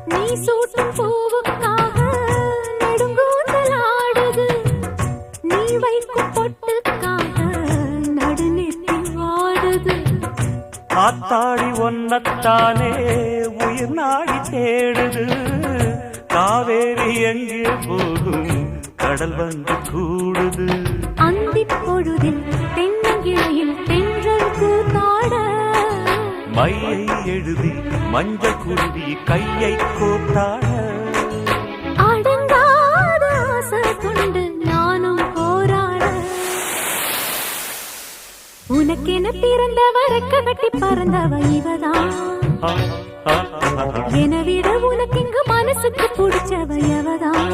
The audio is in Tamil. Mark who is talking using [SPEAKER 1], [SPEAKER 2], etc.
[SPEAKER 1] நீ சூட்டும் பூவுக்காக நெடுங்கூந்தல் ஆடுது. நீ வைக்கும் பொட்டுக்காக நடுநெத்தி வாடுது.
[SPEAKER 2] ஆத்தாடி ஒன்னத்தானே உயிர் நாடி தேடுது. காவேரி எங்கே போகும் கடல் வந்து கூடுது.
[SPEAKER 1] அந்திப் பொழுதில் தென்னங்கிளையில் தென்றல் கூத்தாட
[SPEAKER 2] மையை எழுதி மஞ்சள் குருவி கையை கோத்தாட
[SPEAKER 1] அடங்காத ஆசை கொண்டு நானும் போராட. உனக்கென பிறந்தவ ரெக்க கட்டி பறந்தவ இவதான். என விட உனக்கு இங்கு மனசுக்கு பிடிச்சவ எவதான்.